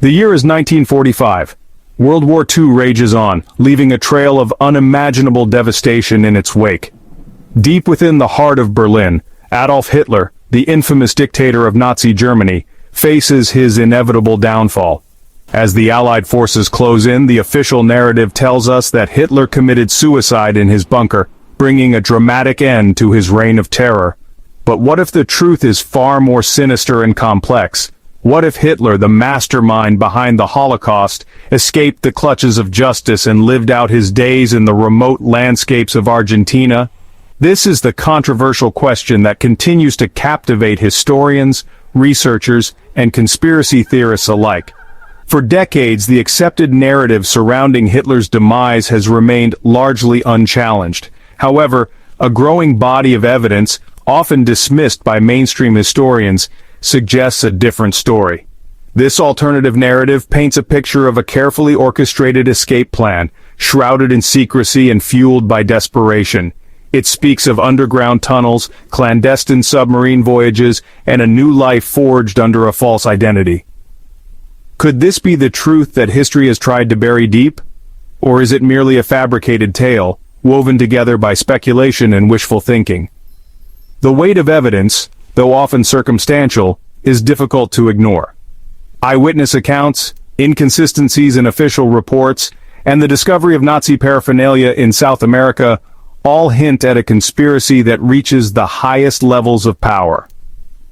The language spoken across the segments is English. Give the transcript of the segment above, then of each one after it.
The year is 1945. World War II rages on, leaving a trail of unimaginable devastation in its wake. Deep within the heart of Berlin, Adolf Hitler, the infamous dictator of Nazi Germany, faces his inevitable downfall. As the Allied forces close in, the official narrative tells us that Hitler committed suicide in his bunker, bringing a dramatic end to his reign of terror. But what if the truth is far more sinister and complex? What if Hitler, the mastermind behind the Holocaust, escaped the clutches of justice and lived out his days in the remote landscapes of Argentina? This is the controversial question that continues to captivate historians, researchers, and conspiracy theorists alike. For decades, the accepted narrative surrounding Hitler's demise has remained largely unchallenged. However, a growing body of evidence, often dismissed by mainstream historians, suggests a different story. This alternative narrative paints a picture of a carefully orchestrated escape plan, shrouded in secrecy and fueled by desperation. It speaks of underground tunnels, clandestine submarine voyages, and a new life forged under a false identity. Could this be the truth that history has tried to bury deep? Or is it merely a fabricated tale, woven together by speculation and wishful thinking? The weight of evidence, though often circumstantial, is difficult to ignore. Eyewitness accounts, inconsistencies in official reports, and the discovery of Nazi paraphernalia in South America all hint at a conspiracy that reaches the highest levels of power.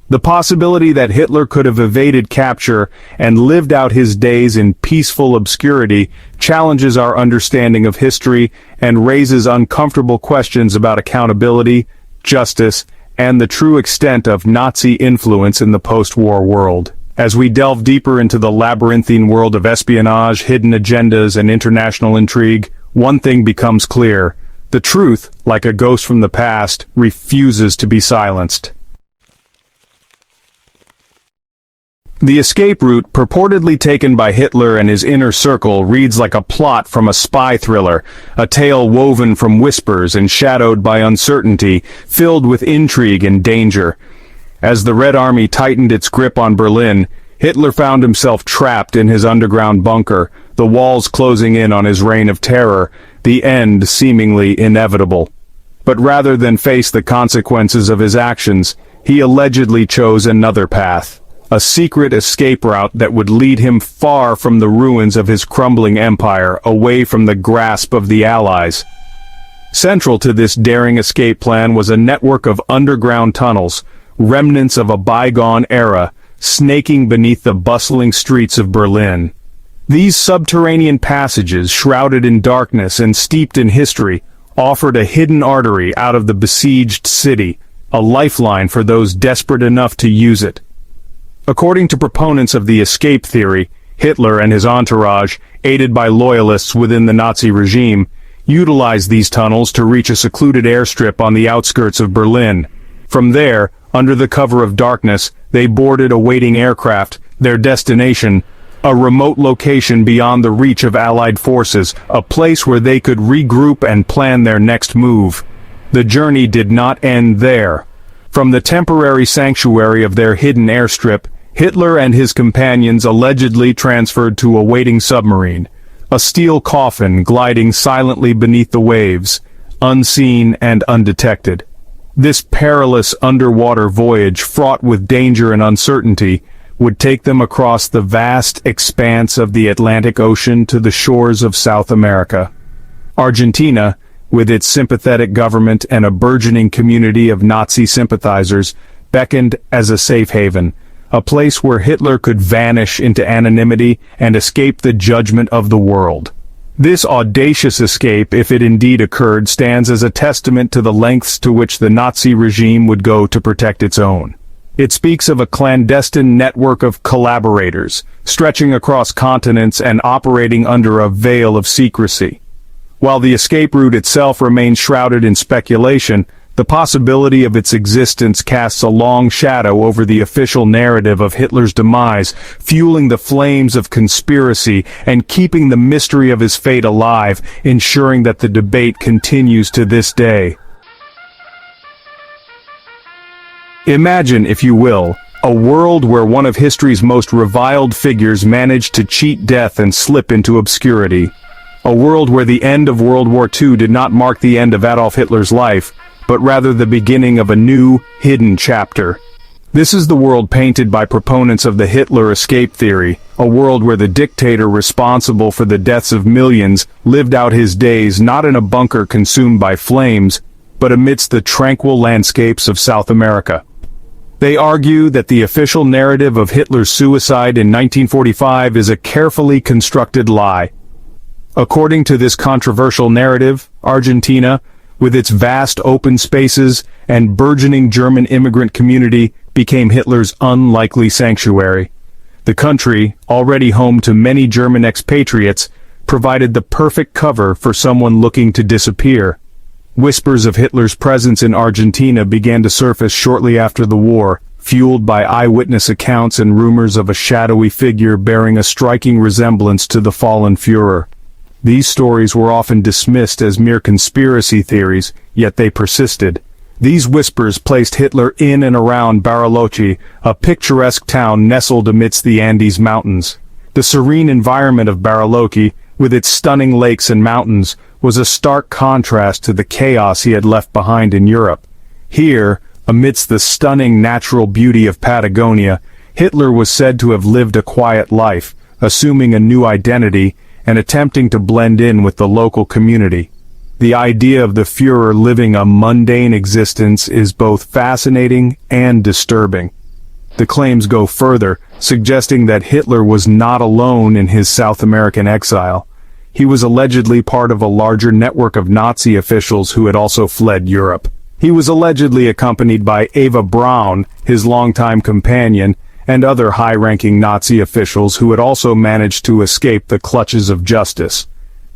The possibility that Hitler could have evaded capture and lived out his days in peaceful obscurity challenges our understanding of history and raises uncomfortable questions about accountability, justice, and the true extent of Nazi influence in the post-war world. As we delve deeper into the labyrinthine world of espionage, hidden agendas, and international intrigue, one thing becomes clear: the truth, like a ghost from the past, refuses to be silenced. The escape route purportedly taken by Hitler and his inner circle reads like a plot from a spy thriller, a tale woven from whispers and shadowed by uncertainty, filled with intrigue and danger. As the Red Army tightened its grip on Berlin, Hitler found himself trapped in his underground bunker, the walls closing in on his reign of terror, the end seemingly inevitable. But rather than face the consequences of his actions, he allegedly chose another path. A secret escape route that would lead him far from the ruins of his crumbling empire, away from the grasp of the Allies. Central to this daring escape plan was a network of underground tunnels, remnants of a bygone era, snaking beneath the bustling streets of Berlin. These subterranean passages, shrouded in darkness and steeped in history, offered a hidden artery out of the besieged city, a lifeline for those desperate enough to use it. According to proponents of the escape theory, Hitler and his entourage, aided by loyalists within the Nazi regime, utilized these tunnels to reach a secluded airstrip on the outskirts of Berlin. From there, under the cover of darkness, they boarded a waiting aircraft, their destination, a remote location beyond the reach of Allied forces, a place where they could regroup and plan their next move. The journey did not end there. From the temporary sanctuary of their hidden airstrip, Hitler and his companions allegedly transferred to a waiting submarine, a steel coffin gliding silently beneath the waves, unseen and undetected. This perilous underwater voyage, fraught with danger and uncertainty, would take them across the vast expanse of the Atlantic Ocean to the shores of South America. Argentina, with its sympathetic government and a burgeoning community of Nazi sympathizers, beckoned as a safe haven, a place where Hitler could vanish into anonymity and escape the judgment of the world. This audacious escape, if it indeed occurred, stands as a testament to the lengths to which the Nazi regime would go to protect its own. It speaks of a clandestine network of collaborators, stretching across continents and operating under a veil of secrecy. While the escape route itself remains shrouded in speculation, the possibility of its existence casts a long shadow over the official narrative of Hitler's demise, fueling the flames of conspiracy and keeping the mystery of his fate alive, ensuring that the debate continues to this day. Imagine, if you will, a A world where one of history's most reviled figures managed to cheat death and slip into obscurity. A world where the end of World War II did not mark the end of Adolf Hitler's life, but rather the beginning of a new, hidden chapter. This is the world painted by proponents of the Hitler escape theory, a world where the dictator responsible for the deaths of millions lived out his days not in a bunker consumed by flames, but amidst the tranquil landscapes of South America. They argue that the official narrative of Hitler's suicide in 1945 is a carefully constructed lie. According to this controversial narrative, Argentina, with its vast open spaces and burgeoning German immigrant community, became Hitler's unlikely sanctuary. The country, already home to many German expatriates, provided the perfect cover for someone looking to disappear. Whispers of Hitler's presence in Argentina began to surface shortly after the war, fueled by eyewitness accounts and rumors of a shadowy figure bearing a striking resemblance to the fallen Führer. These stories were often dismissed as mere conspiracy theories, yet they persisted. These whispers placed Hitler in and around Bariloche, a picturesque town nestled amidst the Andes Mountains. The serene environment of Bariloche, with its stunning lakes and mountains, was a stark contrast to the chaos he had left behind in Europe. Here, amidst the stunning natural beauty of Patagonia, Hitler was said to have lived a quiet life, assuming a new identity and attempting to blend in with the local community. The idea of the Führer living a mundane existence is both fascinating and disturbing. The claims go further, suggesting that Hitler was not alone in his South American exile. He was allegedly part of a larger network of Nazi officials who had also fled Europe. He was allegedly accompanied by Eva Braun, his longtime companion, and other high-ranking Nazi officials who had also managed to escape the clutches of justice.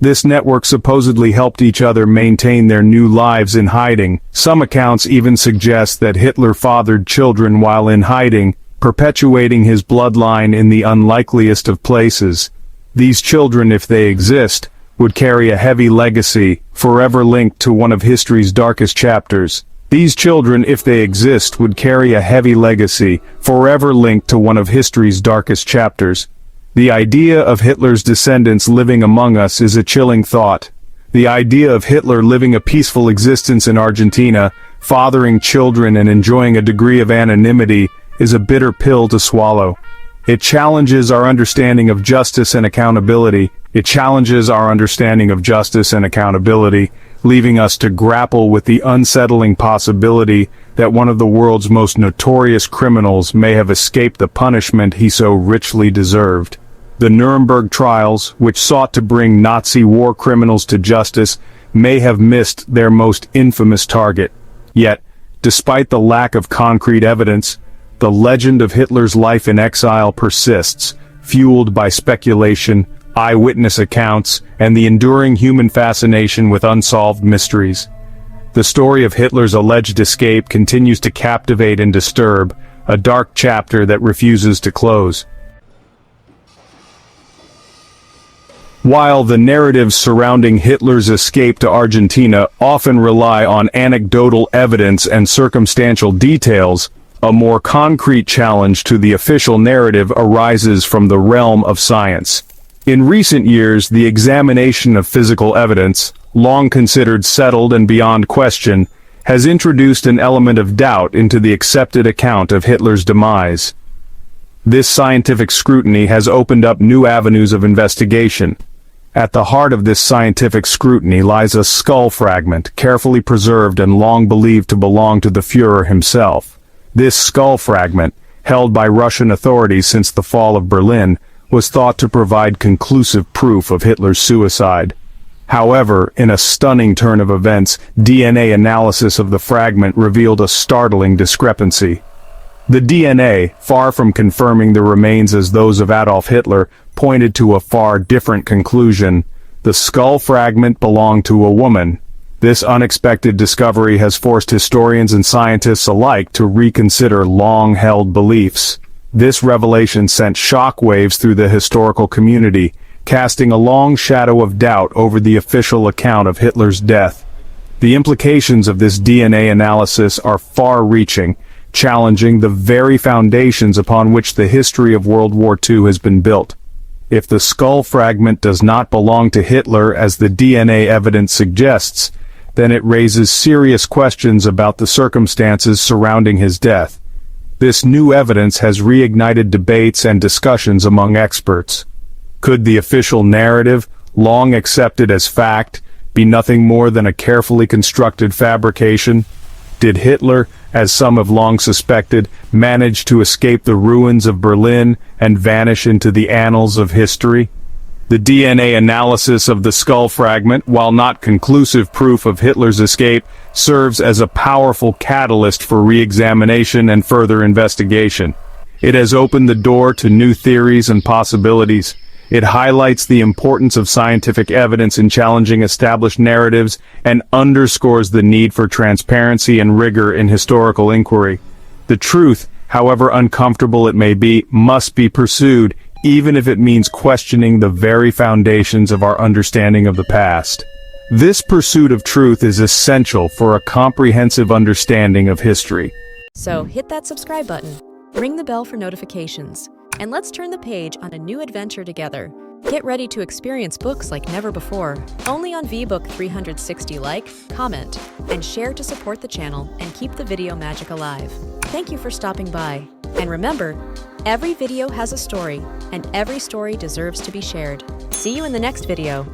This network supposedly helped each other maintain their new lives in hiding. Some accounts even suggest that Hitler fathered children while in hiding, perpetuating his bloodline in the unlikeliest of places. These children, if they exist, would carry a heavy legacy, forever linked to one of history's darkest chapters. These children, if they exist, would carry a heavy legacy, forever linked to one of history's darkest chapters. The idea of Hitler's descendants living among us is a chilling thought. The idea of Hitler living a peaceful existence in Argentina, fathering children and enjoying a degree of anonymity, is a bitter pill to swallow. It challenges our understanding of justice and accountability. Leaving us to grapple with the unsettling possibility that one of the world's most notorious criminals may have escaped the punishment he so richly deserved. The Nuremberg trials, which sought to bring Nazi war criminals to justice, may have missed their most infamous target. Yet, despite the lack of concrete evidence, the legend of Hitler's life in exile persists, fueled by speculation, eyewitness accounts, and the enduring human fascination with unsolved mysteries. The story of Hitler's alleged escape continues to captivate and disturb, a dark chapter that refuses to close. While the narratives surrounding Hitler's escape to Argentina often rely on anecdotal evidence and circumstantial details, a more concrete challenge to the official narrative arises from the realm of science. In recent years, the examination of physical evidence, long considered settled and beyond question, has introduced an element of doubt into the accepted account of Hitler's demise. This scientific scrutiny has opened up new avenues of investigation. At the heart of this scientific scrutiny lies a skull fragment, carefully preserved and long believed to belong to the Führer himself. This skull fragment, held by Russian authorities since the fall of Berlin, was thought to provide conclusive proof of Hitler's suicide. However, in a stunning turn of events, DNA analysis of the fragment revealed a startling discrepancy. The DNA, far from confirming the remains as those of Adolf Hitler, pointed to a far different conclusion. The skull fragment belonged to a woman. This unexpected discovery has forced historians and scientists alike to reconsider long-held beliefs. This revelation sent shockwaves through the historical community, casting a long shadow of doubt over the official account of Hitler's death. The implications of this DNA analysis are far-reaching, challenging the very foundations upon which the history of World War II has been built. If the skull fragment does not belong to Hitler as the DNA evidence suggests, then it raises serious questions about the circumstances surrounding his death. This new evidence has reignited debates and discussions among experts. Could the official narrative, long accepted as fact, be nothing more than a carefully constructed fabrication? Did Hitler, as some have long suspected, manage to escape the ruins of Berlin and vanish into the annals of history? The DNA analysis of the skull fragment, while not conclusive proof of Hitler's escape, serves as a powerful catalyst for re-examination and further investigation. It has opened the door to new theories and possibilities. It highlights the importance of scientific evidence in challenging established narratives and underscores the need for transparency and rigor in historical inquiry. The truth, however uncomfortable it may be, must be pursued, even if it means questioning the very foundations of our understanding of the past. This pursuit of truth is essential for a comprehensive understanding of history. So hit that subscribe button, ring the bell for notifications, and let's turn the page on a new adventure together. Get ready to experience books like never before, only on VBook 360. Like, comment, and share to support the channel and keep the video magic alive. Thank you for stopping by. And remember, every video has a story, and every story deserves to be shared. See you in the next video.